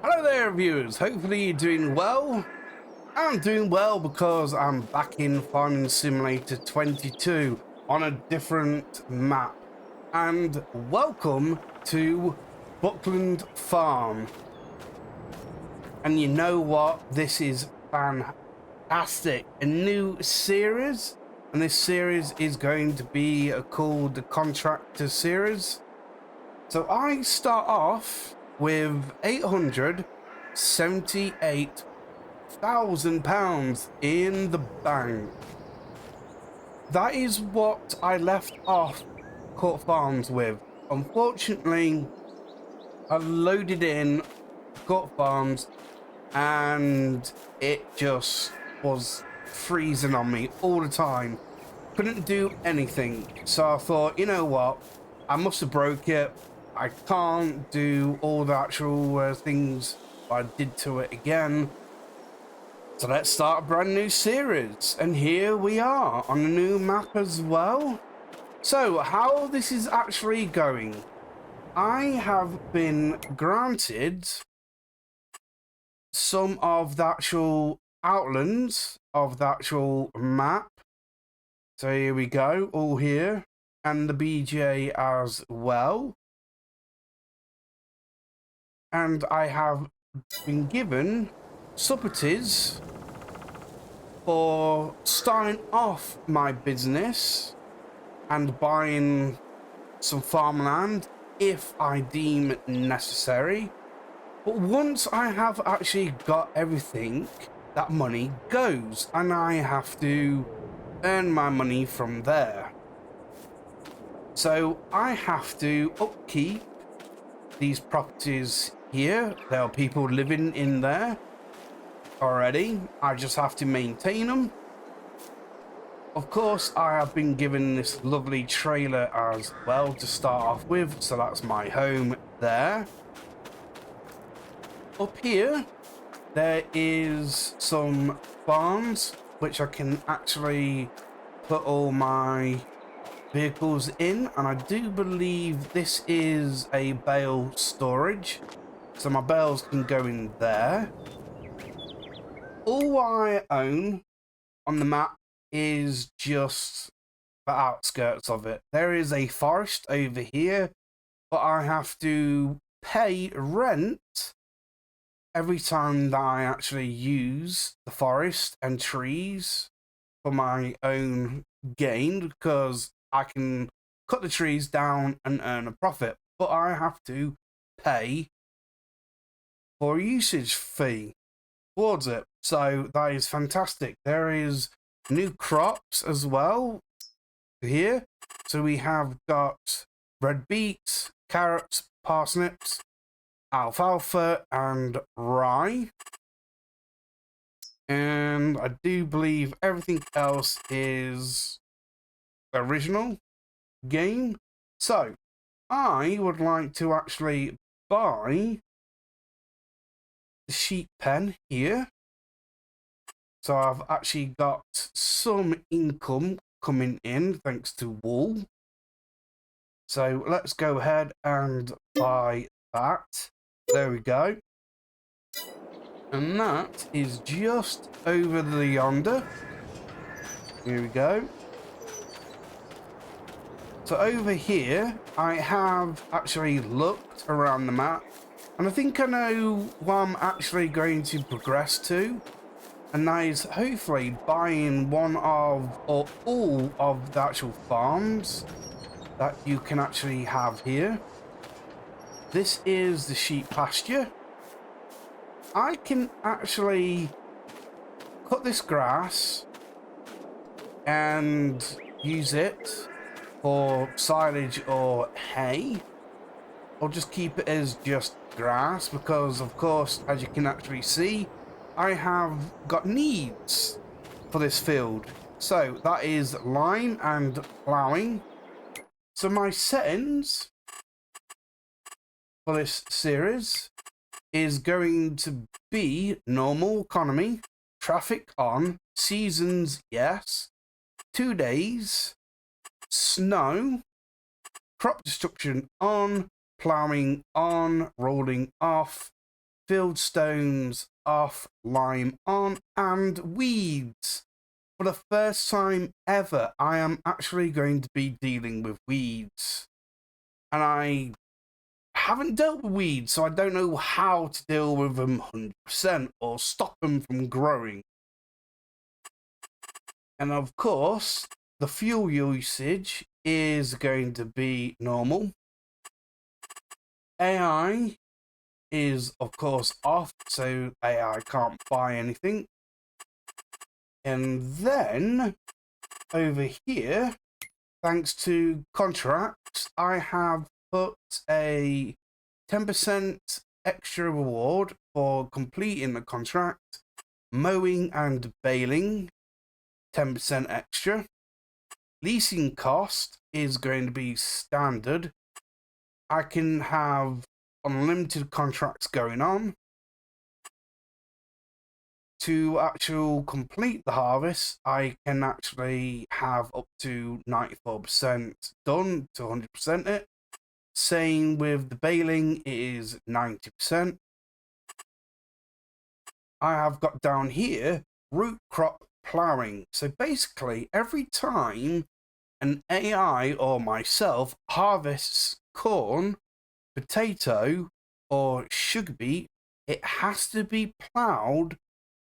Hello there, viewers. Hopefully you're doing well. I'm doing well because I'm back in Farming Simulator 22 on a different map. And welcome to BuckLand Farm. And you know what? This is fantastic. A new series. And this series is going to be called the Contractor series. So I start off with £878,000 in the bank. That is what I left off Court Farms with. Unfortunately, I loaded in Court Farms and it just was freezing on me all the time. Couldn't do anything. So I thought, you know what? I must have broke it. I can't do all the actual things I did to it again. So let's start a brand new series. And here we are on a new map as well. So how this is actually going. I have been granted some of the actual outlines of the actual map. So here we go, all here. And the BJ as well. And I have been given subsidies for starting off my business and buying some farmland if I deem necessary. But once I have actually got everything, that money goes and I have to earn my money from there. So I have to upkeep these properties here. There are people living in there already. I just have to maintain them. Of course, I have been given this lovely trailer as well to start off with. So that's my home there. Up here, there is some barns which I can actually put all my vehicles in, and I do believe this is a bale storage, so my bales can go in there. All I own on the map is just the outskirts of it. There is a forest over here, but I have to pay rent every time that I actually use the forest and trees for my own gain, because I can cut the trees down and earn a profit, but I have to pay for a usage fee towards it. So that is fantastic. There is new crops as well here. So we have got red beets, carrots, parsnips, alfalfa, and rye. And I do believe everything else is original game. So I would like to actually buy the sheep pen here. So I've actually got some income coming in thanks to wool. So let's go ahead and buy that. There we go. And that is just over the yonder. Here we go. So over here, I have actually looked around the map, and I think I know what I'm actually going to progress to, and that is hopefully buying one of, or all of the actual farms that you can actually have here. This is the sheep pasture. I can actually cut this grass and use it for silage or hay, or just keep it as just grass, because of course, as you can actually see, I have got needs for this field. So that is lime and ploughing. So my settings for this series is going to be normal economy, traffic on, seasons yes, 2 days, snow, crop destruction on, ploughing on, rolling off, field stones off, lime on, and weeds. For the first time ever, I am actually going to be dealing with weeds. And I haven't dealt with weeds, so I don't know how to deal with them 100% or stop them from growing. And of course, the fuel usage is going to be normal. AI is, of course, off, so AI can't buy anything. And then, over here, thanks to contracts, I have put a 10% extra reward for completing the contract, mowing and baling, 10% extra. Leasing cost is going to be standard. I can have unlimited contracts going on. To actually complete the harvest, I can actually have up to 94% done to 100% it. Same with the baling, it is 90%. I have got down here root crop ploughing. So basically, every time an AI or myself harvests corn, potato, or sugar beet, it has to be ploughed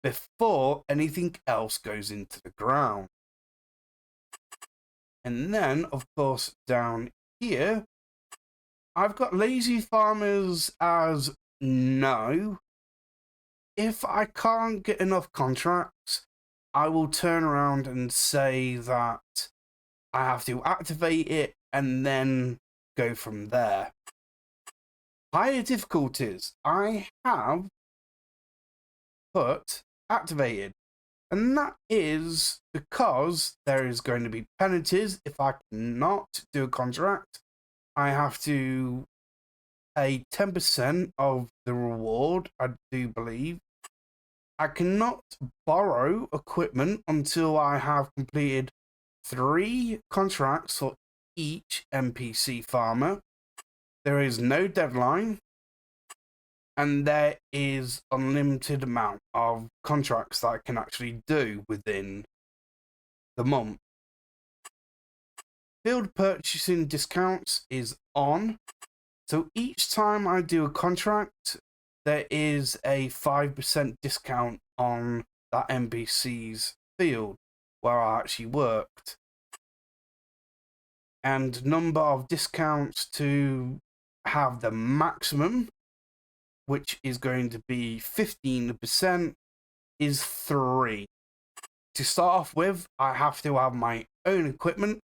before anything else goes into the ground. And then, of course, down here, I've got lazy farmers as no. If I can't get enough contracts, I will turn around and say that I have to activate it and then go from there. Higher difficulties, I have put activated, and that is because there is going to be penalties if I cannot do a contract. I have to pay 10% of the reward, I do believe. I cannot borrow equipment until I have completed 3 contracts for each NPC farmer. There is no deadline, and there is unlimited amount of contracts that I can actually do within the month. Field purchasing discounts is on. So each time I do a contract, there is a 5% discount on that NPC's field where I actually worked. And number of discounts to have the maximum, which is going to be 15%, is 3. To start off with, I have to have my own equipment.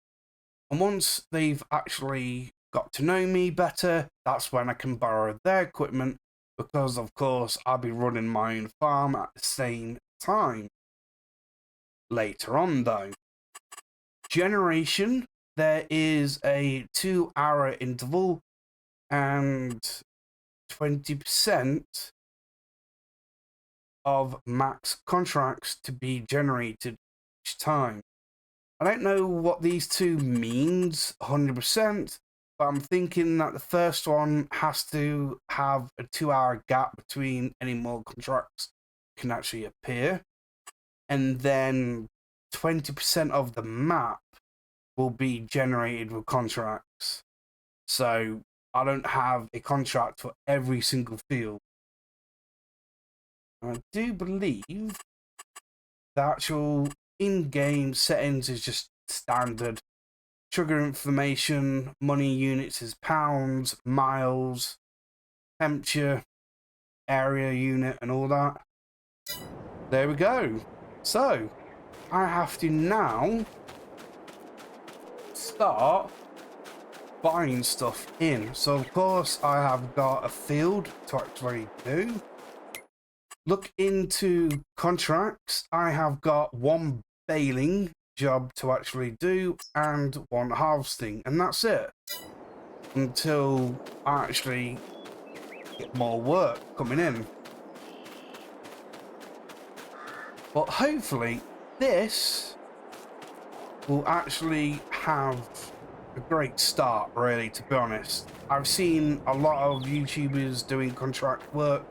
And once they've actually got to know me better, that's when I can borrow their equipment, because of course I'll be running my own farm at the same time. Later on though, generation, there is a 2-hour interval and 20% of max contracts to be generated each time. I don't know what these two means 100%, but I'm thinking that the first one has to have a 2-hour gap between any more contracts can actually appear. And then 20% of the map will be generated with contracts. So I don't have a contract for every single field. I do believe the actual in-game settings is just standard. Trigger information, money units is pounds, miles, temperature, area unit, and all that. There we go. So I have to now start buying stuff in. So of course I have got a field to actually do. Look into contracts. I have got 1 baling job to actually do and 1 harvesting, and that's it until I actually get more work coming in. But hopefully this will actually have a great start, really, to be honest. I've seen a lot of YouTubers doing contract work,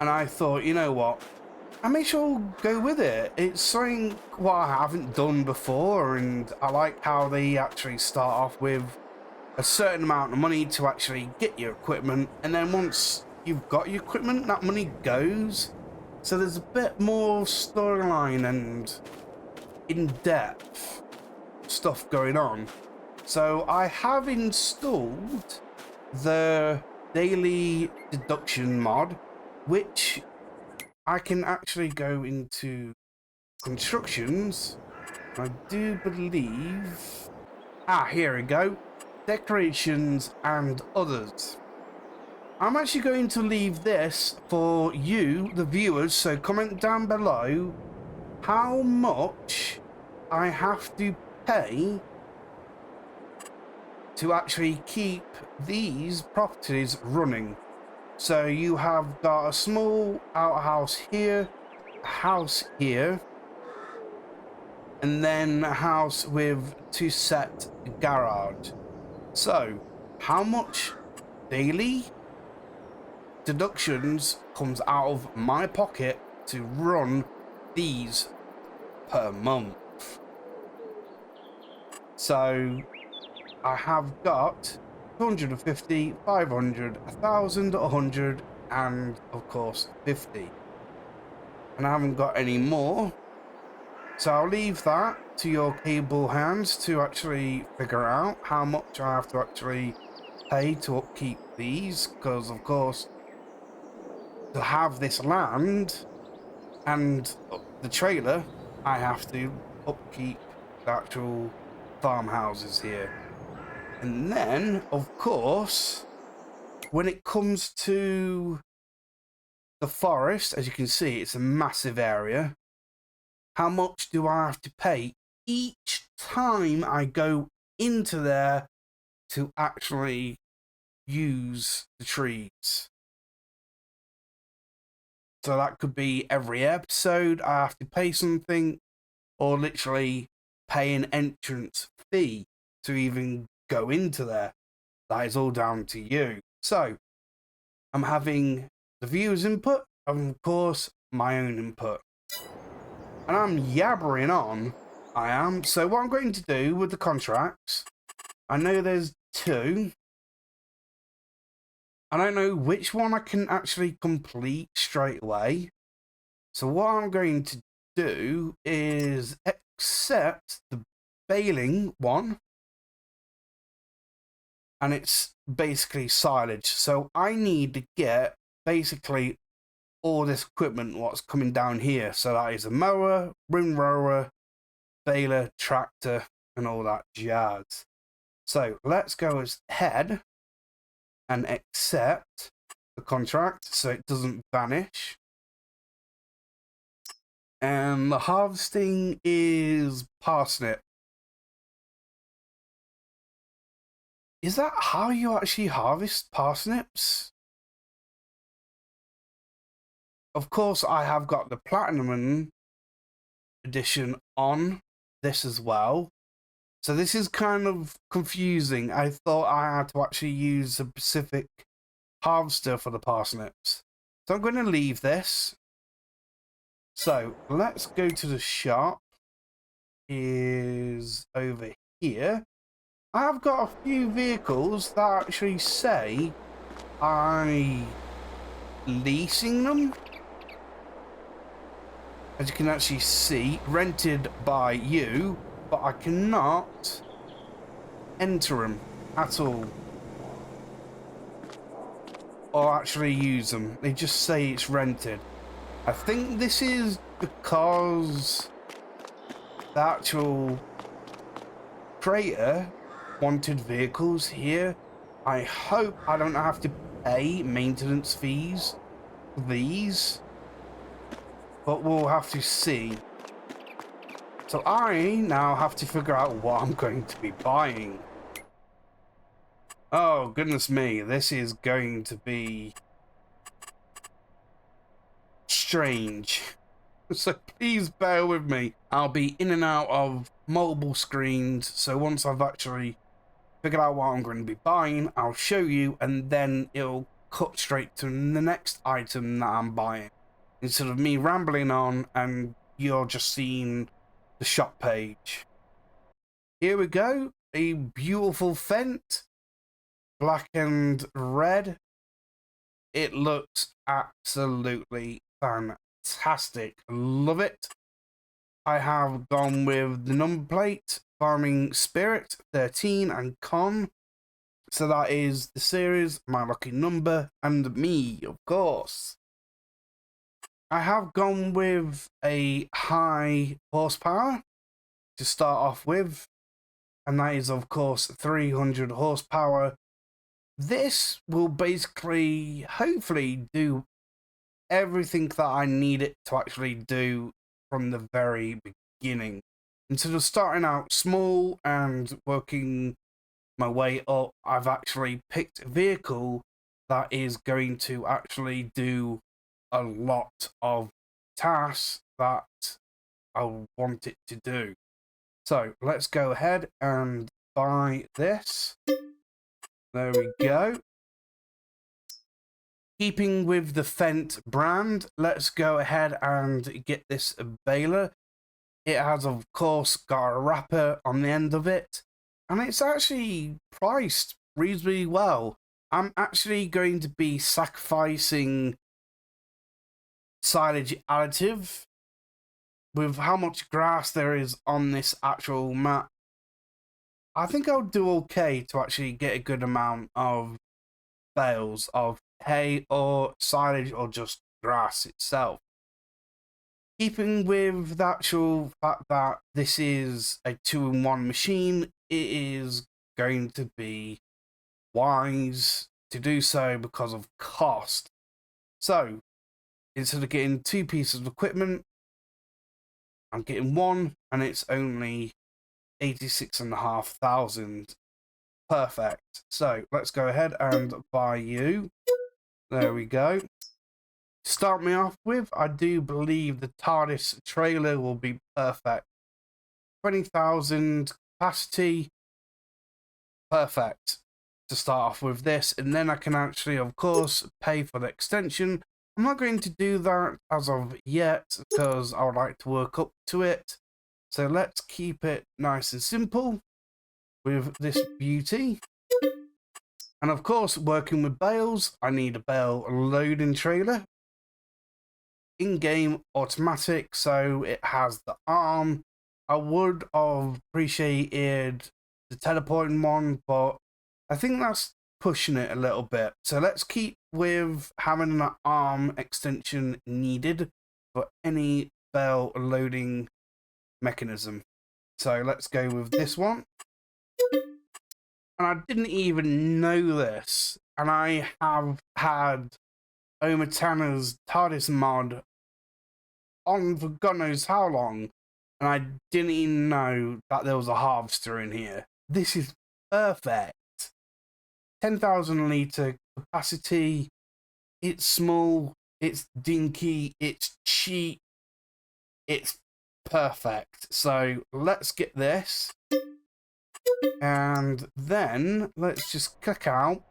And I thought, you know what? I may sure go with it. It's something what I haven't done before, and I like how they actually start off with a certain amount of money to actually get your equipment, and then once you've got your equipment, that money goes. So there's a bit more storyline and in-depth stuff going on. So I have installed the daily deduction mod, which I can actually go into constructions. I do believe... here we go. Decorations and others. I'm actually going to leave this for you, the viewers, so comment down below how much I have to pay to actually keep these properties running. So you have got a small outhouse here, a house here, and then a house with 2 set garage. So how much daily deductions comes out of my pocket to run these per month? So I have got 250, 500, 1,000, 100, and of course 50. And I haven't got any more. So I'll leave that to your capable hands to actually figure out how much I have to actually pay to upkeep these. Because of course, to have this land and the trailer, I have to upkeep the actual farmhouses here. And then, of course, when it comes to the forest, as you can see, it's a massive area. How much do I have to pay each time I go into there to actually use the trees? So that could be every episode I have to pay something, or literally pay an entrance fee to even go into there. That is all down to you. So I'm having the viewers' input and of course my own input. And I'm yabbering on. I am. So what I'm going to do with the contracts, I know there's 2. I don't know which one I can actually complete straight away. So what I'm going to do is accept the baling one. And it's basically silage. So I need to get basically all this equipment what's coming down here. So that is a mower, windrower, baler, tractor, and all that jazz. So let's go ahead and accept the contract so it doesn't vanish. And the harvesting is parsnip. Is that how you actually harvest parsnips? Of course, I have got the Platinum edition on this as well. So this is kind of confusing. I thought I had to actually use a specific harvester for the parsnips. So I'm going to leave this. So let's go to the shop. Is over here. I've got a few vehicles that actually say I'm leasing them. As you can actually see, rented by you, but I cannot enter them at all. Or actually use them. They just say it's rented. I think this is because the actual creator wanted vehicles here. I hope I don't have to pay maintenance fees for these, but we'll have to see. So I now have to figure out what I'm going to be buying. Oh goodness me, this is going to be strange. So please bear with me. I'll be in and out of multiple screens, so once I've actually figured out what I'm going to be buying, I'll show you, and then it'll cut straight to the next item that I'm buying, instead of me rambling on and you're just seeing the shop page. Here we go, a beautiful Fent, black and red. It looks absolutely fantastic. Love it. I have gone with the number plate, Farming Spirit 13 and Con. So that is the series, my lucky number, and me, of course. I have gone with a high horsepower to start off with, and that is, of course, 300 horsepower. This will basically, hopefully, do everything that I need it to actually do from the very beginning. Instead of starting out small and working my way up, I've actually picked a vehicle that is going to actually do a lot of tasks that I want it to do. So let's go ahead and buy this. There we go. Keeping with the Fent brand, let's go ahead and get this baler. It has, of course, got a wrapper on the end of it, and it's actually priced reasonably well. I'm actually going to be sacrificing silage additive with how much grass there is on this actual map. I think I'll do okay to actually get a good amount of bales of hay or silage or just grass itself. Keeping with the actual fact that this is a 2-in-1 machine, it is going to be wise to do so because of cost. So instead of getting 2 pieces of equipment, I'm getting 1, and it's only 86,500. Perfect. So let's go ahead and buy you. There we go. To start me off with, I do believe the TARDIS trailer will be perfect. 20,000 capacity. Perfect. To start off with this, and then I can actually, of course, pay for the extension. I'm not going to do that as of yet because I would like to work up to it. So let's keep it nice and simple with this beauty. And of course, working with bales, I need a bale loading trailer. In-game automatic, so it has the arm. I would have appreciated the teleporting one, but I think that's pushing it a little bit. So let's keep with having an arm extension needed for any bale loading mechanism. So let's go with this one. And I didn't even know this, and I have had Omatana's TARDIS mod on for God knows how long, and I didn't even know that there was a harvester in here. This is perfect. 10,000 litre capacity. It's small, it's dinky, it's cheap, it's perfect. So let's get this, and then let's just click out,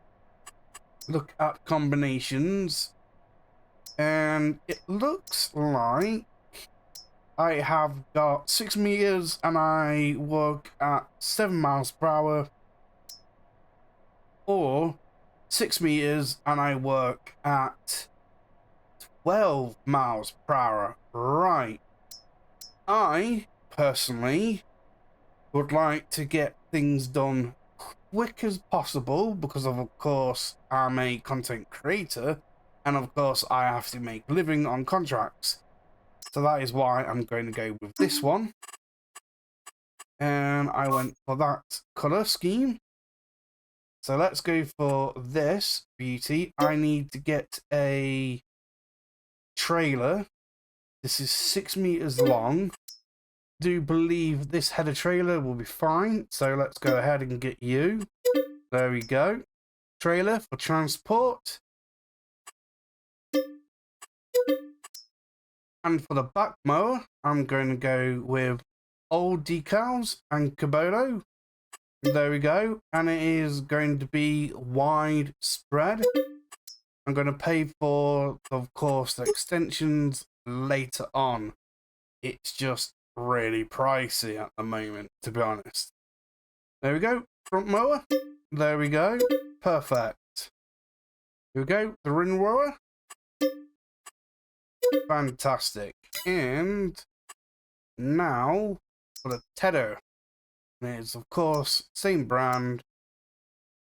look at combinations, and it looks like I have got 6 meters and I work at 7 miles per hour, or 6 meters and I work at 12 miles per hour. Right. I personally would like to get things done quick as possible because of course I'm a content creator, and of course I have to make a living on contracts. So that is why I'm going to go with this one. And I went for that color scheme. So let's go for this beauty. I need to get a trailer. This is 6 meters long. Do believe this header trailer will be fine. So let's go ahead and get you. There we go. Trailer for transport. And for the back mower, I'm going to go with old decals and Kubota. There we go. And it is going to be wide spread. I'm going to pay for, of course, the extensions later on. It's just really pricey at the moment, to be honest. There we go. Front mower. There we go. Perfect. Here we go. The ring rower. Fantastic. And now for the tether. And it's, of course, same brand.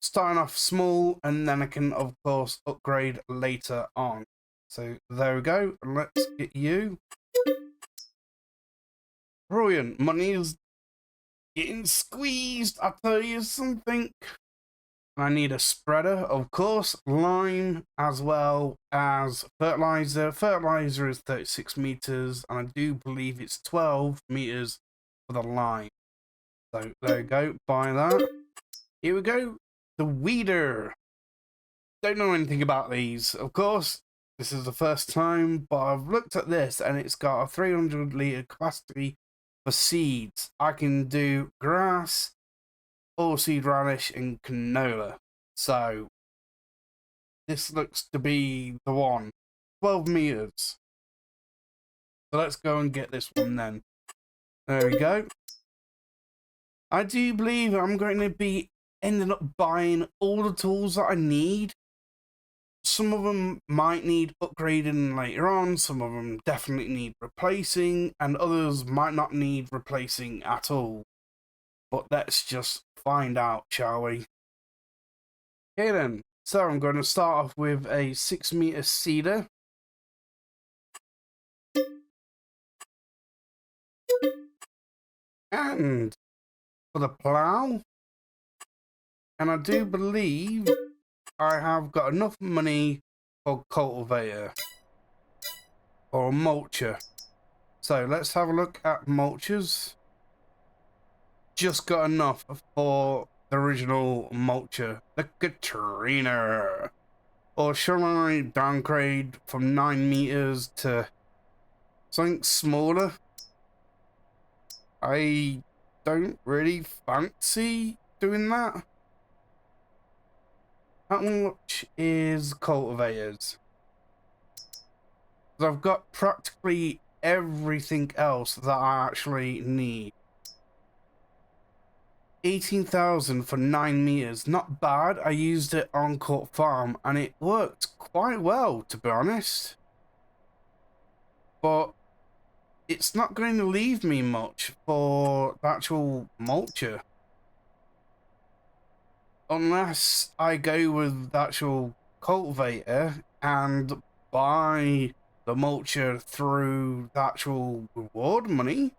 Starting off small, and then I can, of course, upgrade later on. So there we go. Let's get you. Brilliant. Money is getting squeezed. I'll tell you something. I need a spreader, of course, lime, as well as fertilizer. Fertilizer is 36 meters, and I do believe it's 12 meters for the lime. So there we go. Buy that. Here we go. The weeder. Don't know anything about these. Of course, this is the first time, but I've looked at this and it's got a 300-litre capacity for seeds. I can do grass, oilseed radish, and canola. So this looks to be the one. 12 meters. So let's go and get this one then. There we go. I do believe I'm going to be ending up buying all the tools that I need. Some of them might need upgrading later on, some of them definitely need replacing, and others might not need replacing at all. But let's just find out, shall we? Okay then, so I'm going to start off with a 6-meter seeder. And for the plough, and I do believe I have got enough money for cultivator or mulcher. So let's have a look at mulchers. Just got enough for the original mulcher, the Katrina. Or shall I downgrade from 9 meters to something smaller? I don't really fancy doing that. How much is cultivators? I've got practically everything else that I actually need. 18,000 for 9 meters. Not bad. I used it on Contractor Farm and it worked quite well, to be honest. But it's not going to leave me much for the actual mulcher. Unless I go with the actual cultivator and buy the mulcher through the actual reward money.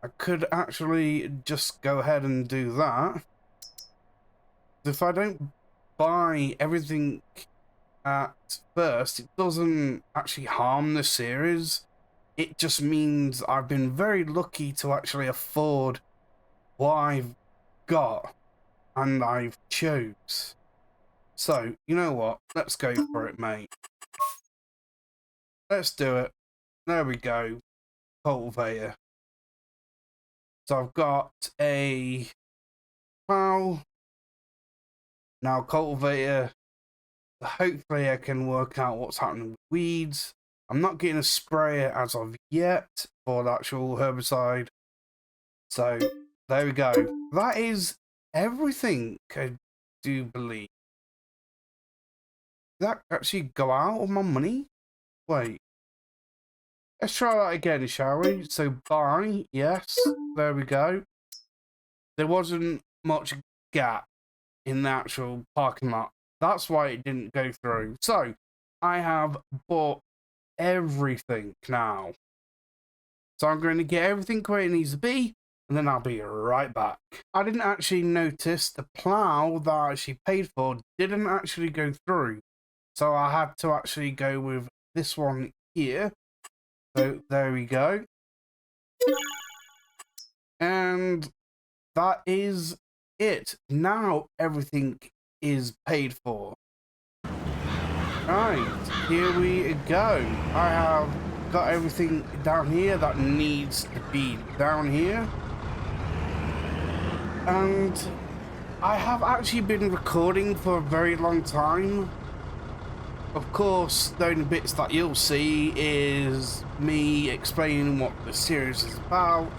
I could actually just go ahead and do that. If I don't buy everything at first, it doesn't actually harm the series. It just means I've been very lucky to actually afford what I've got. And I've chose. So, you know what? Let's go for it, mate. Let's do it. There we go. Cultivator. So I've got a plow. Now cultivator. Hopefully I can work out what's happening with weeds. I'm not getting a sprayer as of yet for the actual herbicide. So there we go. That is everything, I do believe. Did that actually go out of my money? Wait. Let's try that again, shall we? So buy, yes. There we go. There wasn't much gap in the actual parking lot. That's why it didn't go through. So I have bought everything now. So I'm going to get everything where it needs to be. And then I'll be right back. I didn't actually notice the plow that I actually paid for didn't actually go through. So I had to actually go with this one here. So there we go. And that is it. Now everything is paid for. Right, here we go. I have got everything down here that needs to be down here. And I have actually been recording for a very long time, of course, the only bits that you'll see is me explaining what the series is about,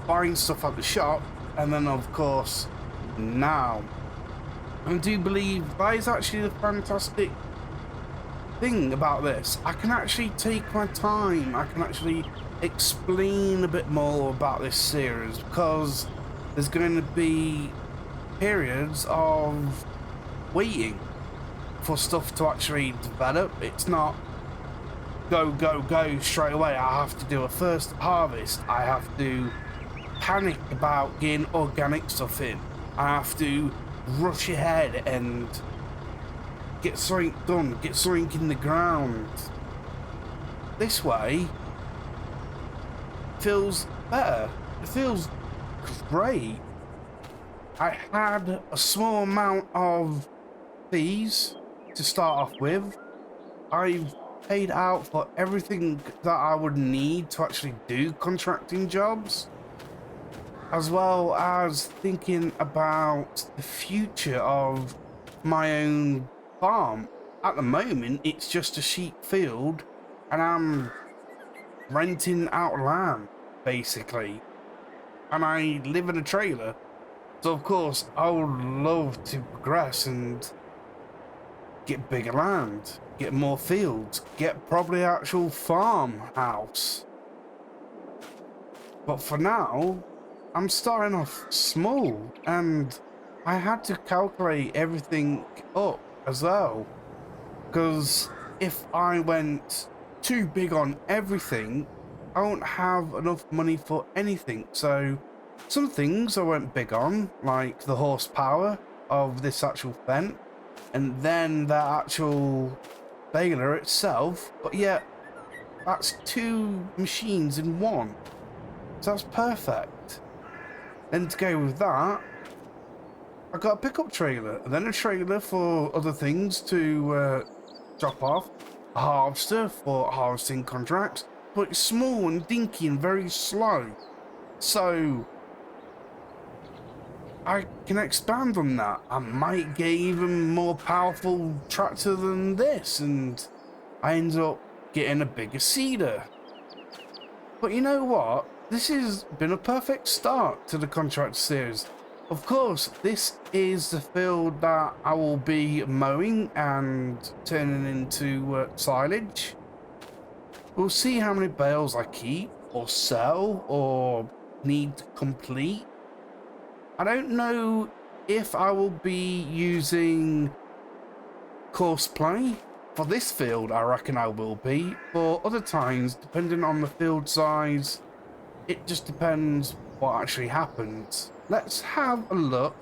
buying stuff at the shop, and then of course, now. I do believe that is actually the fantastic thing about this. I can actually take my time, I can actually explain a bit more about this series, because there's going to be periods of waiting for stuff to actually develop. It's not go, go, go straight away. I have to do a first harvest. I have to panic about getting organic stuff in. I have to rush ahead and get something done, get something in the ground. This way feels better. It feels great. I had a small amount of fees to start off with. I've paid out for everything that I would need to actually do contracting jobs, as well as thinking about the future of my own farm. At the moment, it's just a sheep field, and I'm renting out land, basically. And I live in a trailer, so of course I would love to progress and get bigger land, get more fields, get probably actual farmhouse. But for now, I'm starting off small, and I had to calculate everything up as well, because if I went too big on everything, I won't have enough money for anything. So some things I went big on, like the horsepower of this actual fence, and then the actual baler itself, but yet that's two machines in one, so that's perfect. Then to go with that, I got a pickup trailer, and then a trailer for other things to drop off, a harvester for harvesting contracts, but it's small and dinky and very slow, so I can expand on that. I might get even more powerful tractor than this, and I ended up getting a bigger seeder. But you know what? This has been a perfect start to the Contractor series. Of course, this is the field that I will be mowing and turning into silage. We'll see how many bales I keep, or sell, or need to complete. I don't know if I will be using courseplay. For this field, I reckon I will be. For other times, depending on the field size, it just depends what actually happens. Let's have a look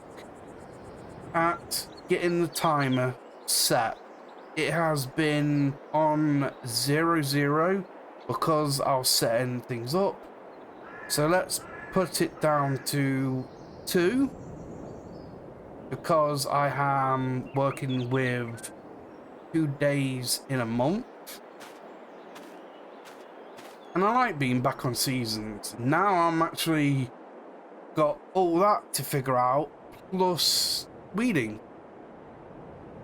at getting the timer set. It has been on 00 because I was setting things up. So let's put it down to 2 because I am working with 2 days in a month, and I like being back on seasons. Now I'm actually got all that to figure out, plus weeding.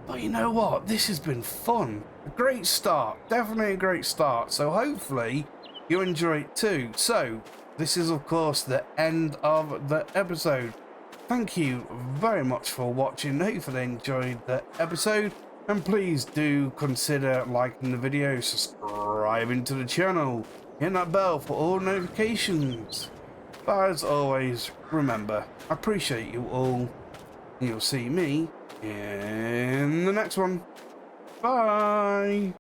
But you know what, this has been fun, a great start, definitely a great start, so hopefully you enjoy it too. So this is of course the end of the episode. Thank you very much for watching. Hopefully you enjoyed the episode, and please do consider liking the video, subscribing to the channel, hit that bell for all notifications. But as always, remember, I appreciate you all. You'll see me in the next one. Bye.